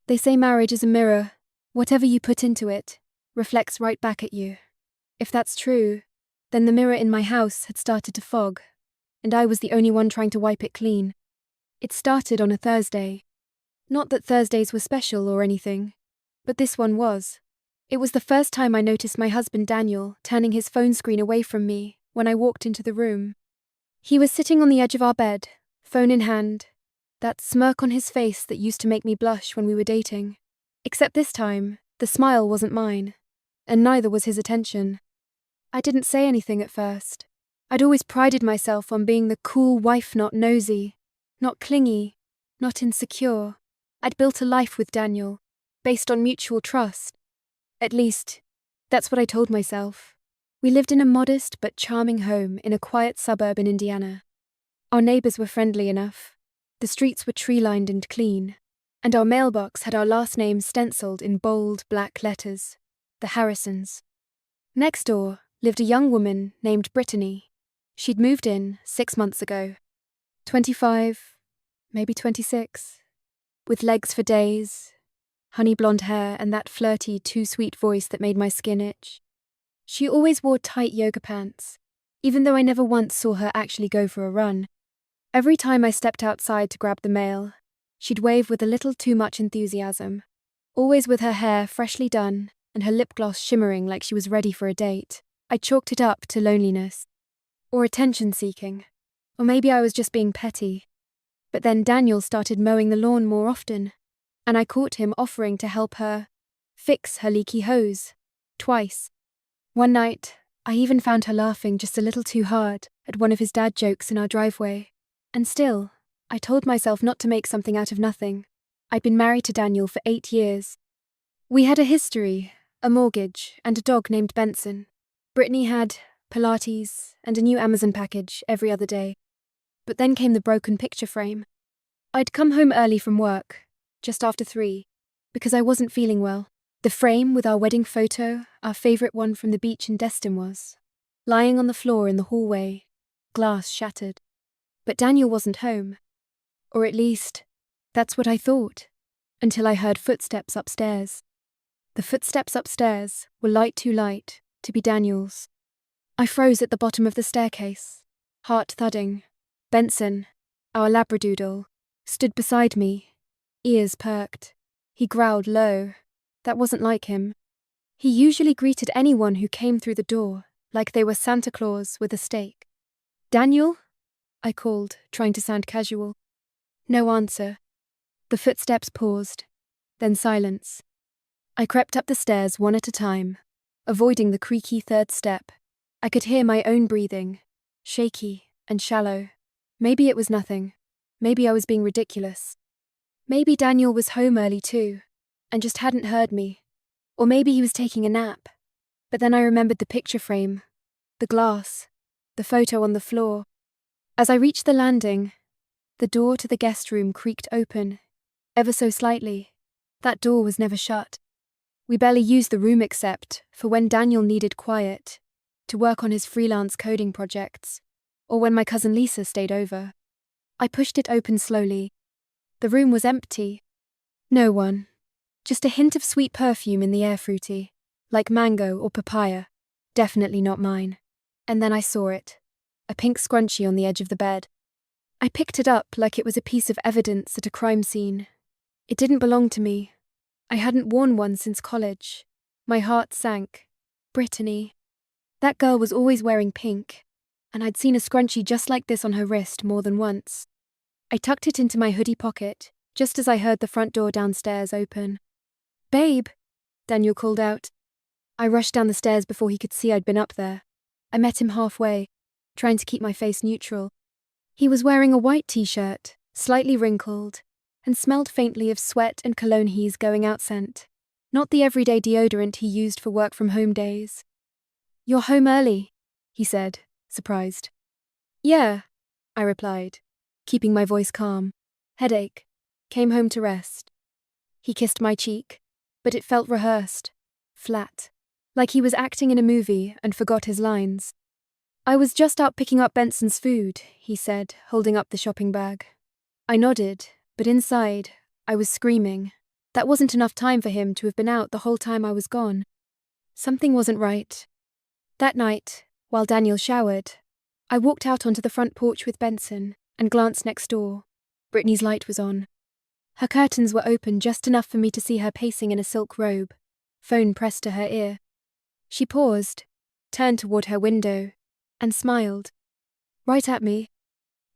They say marriage is a mirror. Whatever you put into it reflects right back at you. If that's true, then the mirror in my house had started to fog, and I was the only one trying to wipe it clean. It started on a Thursday. Not that Thursdays were special or anything, but this one was. It was the first time I noticed my husband Daniel turning his phone screen away from me when I walked into the room. He was sitting on the edge of our bed, phone in hand, that smirk on his face that used to make me blush when we were dating. Except this time, the smile wasn't mine, and neither was his attention. I didn't say anything at first. I'd always prided myself on being the cool wife, not nosy, not clingy, not insecure. I'd built a life with Daniel, based on mutual trust. At least, that's what I told myself. We lived in a modest but charming home in a quiet suburb in Indiana. Our neighbors were friendly enough. The streets were tree-lined and clean, and our mailbox had our last name stenciled in bold black letters, the Harrisons. Next door lived a young woman named Brittany. She'd moved in 6 months ago. 25, maybe 26, with legs for days, honey blonde hair, and that flirty, too-sweet voice that made my skin itch. She always wore tight yoga pants, even though I never once saw her actually go for a run. Every time I stepped outside to grab the mail, she'd wave with a little too much enthusiasm, always with her hair freshly done and her lip gloss shimmering like she was ready for a date. I chalked it up to loneliness, or attention-seeking, or maybe I was just being petty. But then Daniel started mowing the lawn more often, and I caught him offering to help her fix her leaky hose, twice. One night, I even found her laughing just a little too hard at one of his dad jokes in our driveway. And still, I told myself not to make something out of nothing. I'd been married to Daniel for 8 years. We had a history, a mortgage, and a dog named Benson. Brittany had Pilates and a new Amazon package every other day. But then came the broken picture frame. I'd come home early from work, just after 3, because I wasn't feeling well. The frame with our wedding photo, our favourite one from the beach in Destin, was lying on the floor in the hallway, glass shattered. But Daniel wasn't home. Or at least, that's what I thought, until I heard footsteps upstairs. The footsteps upstairs were light too light to be Daniel's. I froze at the bottom of the staircase, heart thudding. Benson, our labradoodle, stood beside me, ears perked. He growled low. That wasn't like him. He usually greeted anyone who came through the door like they were Santa Claus with a stake. "Daniel?" I called, trying to sound casual. No answer. The footsteps paused, then silence. I crept up the stairs one at a time, avoiding the creaky third step. I could hear my own breathing, shaky and shallow. Maybe it was nothing. Maybe I was being ridiculous. Maybe Daniel was home early too, and just hadn't heard me. Or maybe he was taking a nap. But then I remembered the picture frame, the glass, the photo on the floor. As I reached the landing, the door to the guest room creaked open, ever so slightly. That door was never shut. We barely used the room except for when Daniel needed quiet, to work on his freelance coding projects, or when my cousin Lisa stayed over. I pushed it open slowly. The room was empty. No one. Just a hint of sweet perfume in the air, fruity, like mango or papaya. Definitely not mine. And then I saw it. A pink scrunchie on the edge of the bed. I picked it up like it was a piece of evidence at a crime scene. It didn't belong to me. I hadn't worn one since college. My heart sank. Brittany. That girl was always wearing pink, and I'd seen a scrunchie just like this on her wrist more than once. I tucked it into my hoodie pocket, just as I heard the front door downstairs open. "Babe," Daniel called out. I rushed down the stairs before he could see I'd been up there. I met him halfway, trying to keep my face neutral. He was wearing a white t-shirt, slightly wrinkled, and smelled faintly of sweat and cologne he's going out scent, not the everyday deodorant he used for work-from-home days. "You're home early," he said, surprised. "Yeah," I replied, keeping my voice calm. "Headache. Came home to rest." He kissed my cheek, but it felt rehearsed, flat, like he was acting in a movie and forgot his lines. "I was just out picking up Benson's food," he said, holding up the shopping bag. I nodded, but inside, I was screaming. That wasn't enough time for him to have been out the whole time I was gone. Something wasn't right. That night, while Daniel showered, I walked out onto the front porch with Benson and glanced next door. Brittany's light was on. Her curtains were open just enough for me to see her pacing in a silk robe, phone pressed to her ear. She paused, turned toward her window, and smiled. Right at me.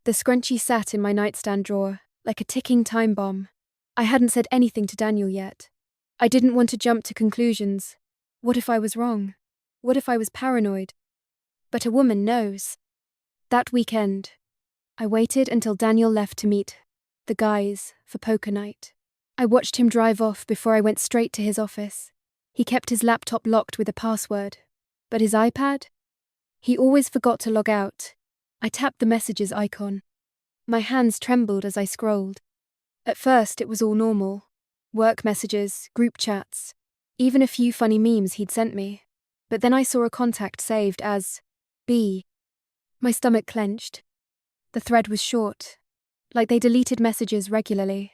The scrunchie sat in my nightstand drawer, like a ticking time bomb. I hadn't said anything to Daniel yet. I didn't want to jump to conclusions. What if I was wrong? What if I was paranoid? But a woman knows. That weekend, I waited until Daniel left to meet the guys for poker night. I watched him drive off before I went straight to his office. He kept his laptop locked with a password, but his iPad? He always forgot to log out. I tapped the messages icon. My hands trembled as I scrolled. At first, it was all normal. Work messages, group chats, even a few funny memes he'd sent me. But then I saw a contact saved as B. My stomach clenched. The thread was short, like they deleted messages regularly,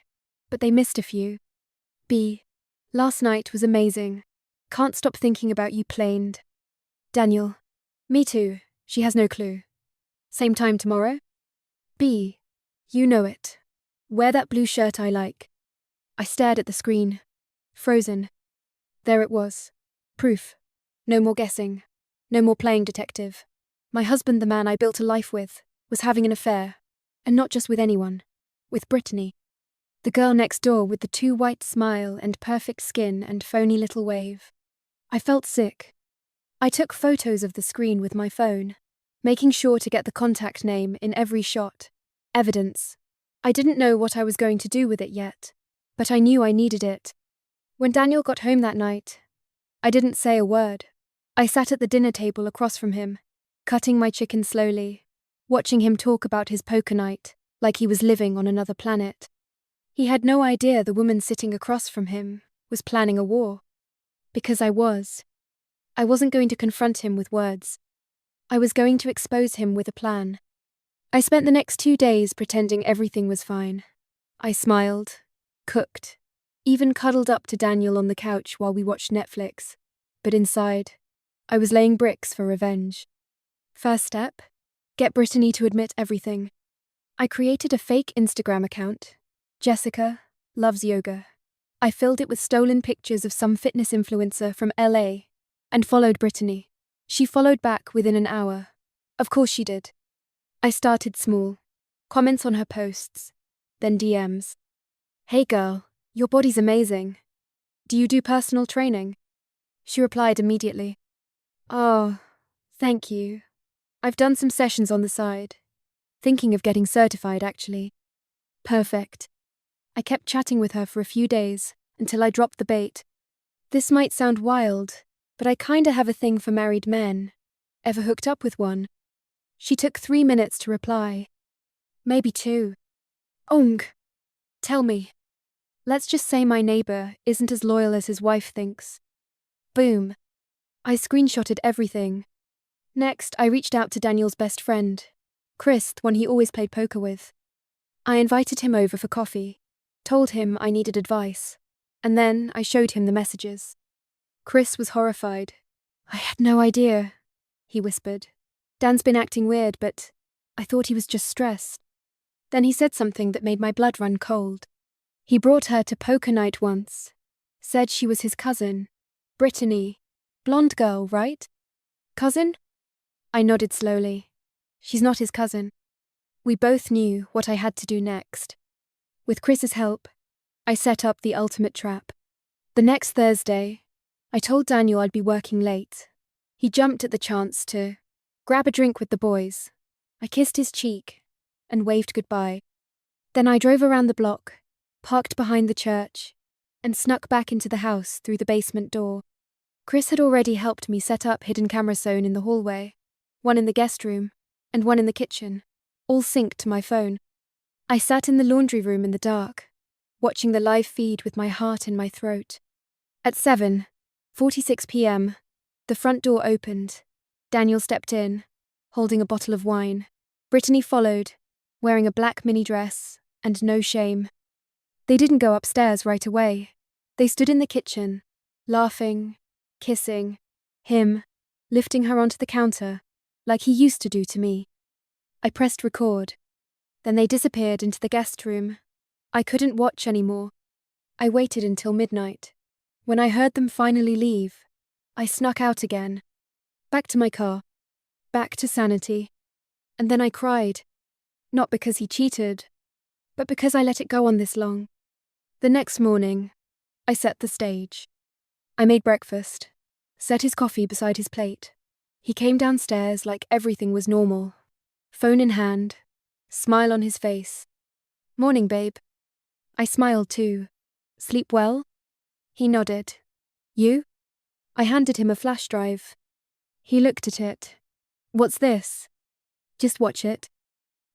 but they missed a few. B. Last night was amazing. Can't stop thinking about you planed. Daniel. Me too. She has no clue. Same time tomorrow? B. You know it. Wear that blue shirt I like. I stared at the screen. Frozen. There it was. Proof. No more guessing. No more playing detective. My husband, the man I built a life with, was having an affair. And not just with anyone. With Brittany. The girl next door with the too white smile and perfect skin and phony little wave. I felt sick. I took photos of the screen with my phone, making sure to get the contact name in every shot. Evidence. I didn't know what I was going to do with it yet, but I knew I needed it. When Daniel got home that night, I didn't say a word. I sat at the dinner table across from him, cutting my chicken slowly, watching him talk about his poker night like he was living on another planet. He had no idea the woman sitting across from him was planning a war. Because I was. I wasn't going to confront him with words. I was going to expose him with a plan. I spent the next 2 days pretending everything was fine. I smiled, cooked, even cuddled up to Daniel on the couch while we watched Netflix. But inside, I was laying bricks for revenge. First step, get Brittany to admit everything. I created a fake Instagram account, Jessica Loves Yoga. I filled it with stolen pictures of some fitness influencer from LA and followed Brittany. She followed back within an hour. Of course she did. I started small. Comments on her posts, then DMs. Hey girl, your body's amazing. Do you do personal training? She replied immediately. Oh, thank you. I've done some sessions on the side. Thinking of getting certified, actually. Perfect. I kept chatting with her for a few days until I dropped the bait. This might sound wild, but I kinda have a thing for married men. Ever hooked up with one? She took 3 minutes to reply. Maybe 2. Ong. Tell me. Let's just say my neighbor isn't as loyal as his wife thinks. Boom. I screenshotted everything. Next, I reached out to Daniel's best friend, Chris, the one he always played poker with. I invited him over for coffee, told him I needed advice, and then I showed him the messages. Chris was horrified. I had no idea, he whispered. Dan's been acting weird, but I thought he was just stressed. Then he said something that made my blood run cold. He brought her to poker night once. Said she was his cousin. Brittany. Blonde girl, right? Cousin? I nodded slowly. She's not his cousin. We both knew what I had to do next. With Chris's help, I set up the ultimate trap. The next Thursday, I told Daniel I'd be working late. He jumped at the chance to grab a drink with the boys. I kissed his cheek and waved goodbye. Then I drove around the block, parked behind the church, and snuck back into the house through the basement door. Chris had already helped me set up hidden camera zone in the hallway, one in the guest room, and one in the kitchen, all synced to my phone. I sat in the laundry room in the dark, watching the live feed with my heart in my throat. At 7:46 p.m., the front door opened. Daniel stepped in, holding a bottle of wine. Brittany followed, wearing a black mini dress and no shame. They didn't go upstairs right away. They stood in the kitchen, laughing, kissing, him lifting her onto the counter, like he used to do to me. I pressed record. Then they disappeared into the guest room. I couldn't watch anymore. I waited until midnight. When I heard them finally leave, I snuck out again. Back to my car. Back to sanity. And then I cried. Not because he cheated, but because I let it go on this long. The next morning, I set the stage. I made breakfast, set his coffee beside his plate. He came downstairs like everything was normal. Phone in hand, smile on his face. Morning, babe. I smiled too. Sleep well? He nodded. You? I handed him a flash drive. He looked at it. What's this? Just watch it.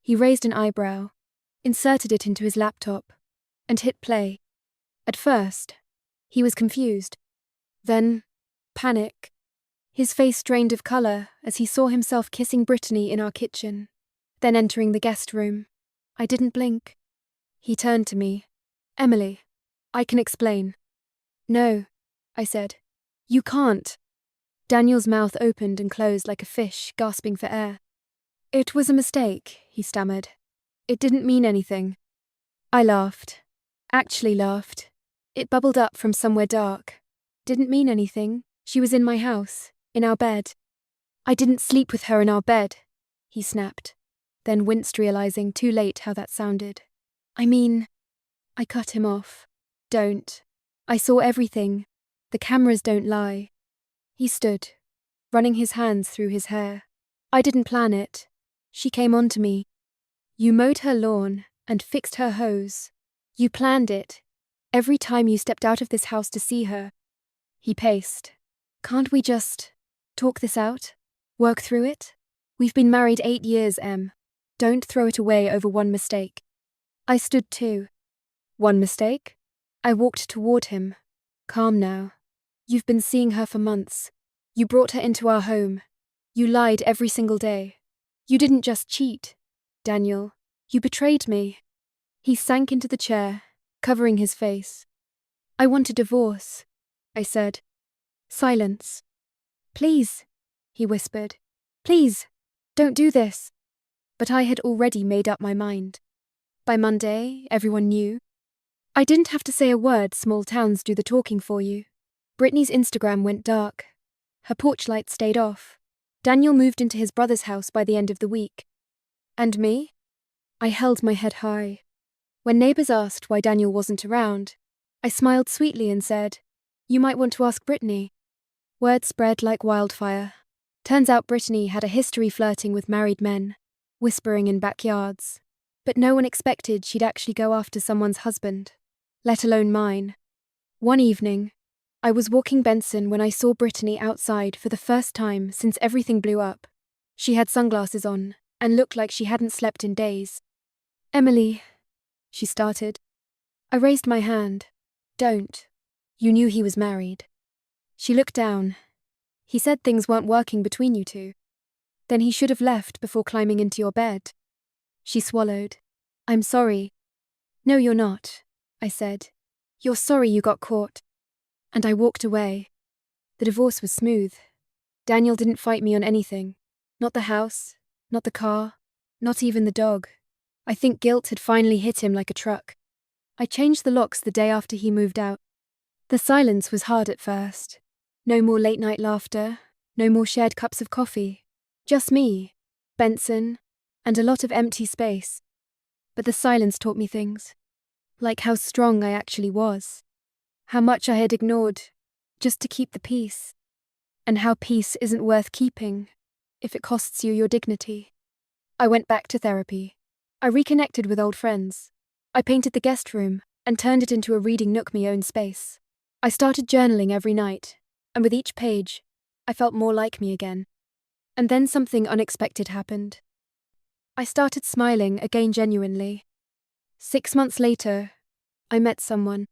He raised an eyebrow, inserted it into his laptop, and hit play. At first, he was confused. Then, panic. His face drained of colour as he saw himself kissing Brittany in our kitchen, then entering the guest room. I didn't blink. He turned to me. Emily, I can explain. No, I said. You can't. Daniel's mouth opened and closed like a fish, gasping for air. It was a mistake, he stammered. It didn't mean anything. I laughed. Actually laughed. It bubbled up from somewhere dark. Didn't mean anything. She was in my house, in our bed. I didn't sleep with her in our bed, he snapped, then winced, realizing too late how that sounded. I cut him off. Don't. I saw everything. The cameras don't lie. He stood, running his hands through his hair. I didn't plan it. She came on to me. You mowed her lawn and fixed her hose. You planned it. Every time you stepped out of this house to see her. He paced. Can't we just talk this out? Work through it? We've been married 8 years, Em. Don't throw it away over one mistake. I stood too. One mistake? I walked toward him. Calm now. You've been seeing her for months. You brought her into our home. You lied every single day. You didn't just cheat, Daniel. You betrayed me. He sank into the chair, covering his face. I want a divorce, I said. Silence. Please, he whispered. Please, don't do this. But I had already made up my mind. By Monday, everyone knew. I didn't have to say a word. Small towns do the talking for you. Brittany's Instagram went dark. Her porch light stayed off. Daniel moved into his brother's house by the end of the week. And me? I held my head high. When neighbours asked why Daniel wasn't around, I smiled sweetly and said, You might want to ask Brittany. Word spread like wildfire. Turns out Brittany had a history flirting with married men, whispering in backyards. But no one expected she'd actually go after someone's husband, let alone mine. One evening, I was walking Benson when I saw Brittany outside for the first time since everything blew up. She had sunglasses on and looked like she hadn't slept in days. Emily, she started. I raised my hand. Don't. You knew he was married. She looked down. He said things weren't working between you two. Then he should have left before climbing into your bed. She swallowed. I'm sorry. No, you're not, I said. You're sorry you got caught. And I walked away. The divorce was smooth. Daniel didn't fight me on anything. Not the house, not the car, not even the dog. I think guilt had finally hit him like a truck. I changed the locks the day after he moved out. The silence was hard at first. No more late-night laughter, no more shared cups of coffee. Just me, Benson, and a lot of empty space. But the silence taught me things. Like how strong I actually was. How much I had ignored, just to keep the peace. And how peace isn't worth keeping, if it costs you your dignity. I went back to therapy. I reconnected with old friends. I painted the guest room, and turned it into a reading nook, my own space. I started journaling every night, and with each page, I felt more like me again. And then something unexpected happened. I started smiling again genuinely. 6 months later, I met someone.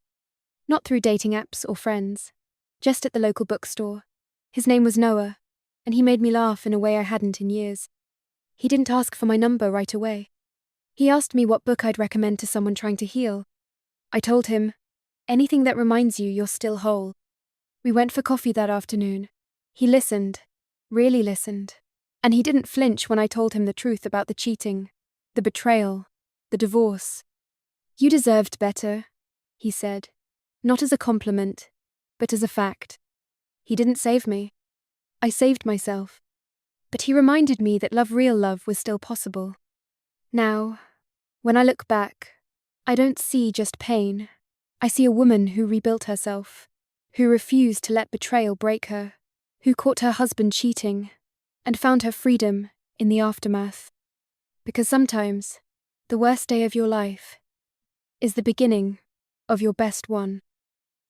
Not through dating apps or friends, just at the local bookstore. His name was Noah, and he made me laugh in a way I hadn't in years. He didn't ask for my number right away. He asked me what book I'd recommend to someone trying to heal. I told him, Anything that reminds you you're still whole. We went for coffee that afternoon. He listened, really listened. And he didn't flinch when I told him the truth about the cheating, the betrayal, the divorce. You deserved better, he said. Not as a compliment, but as a fact. He didn't save me. I saved myself. But he reminded me that real love was still possible. Now, when I look back, I don't see just pain. I see a woman who rebuilt herself, who refused to let betrayal break her, who caught her husband cheating, and found her freedom in the aftermath. Because sometimes, the worst day of your life is the beginning of your best one.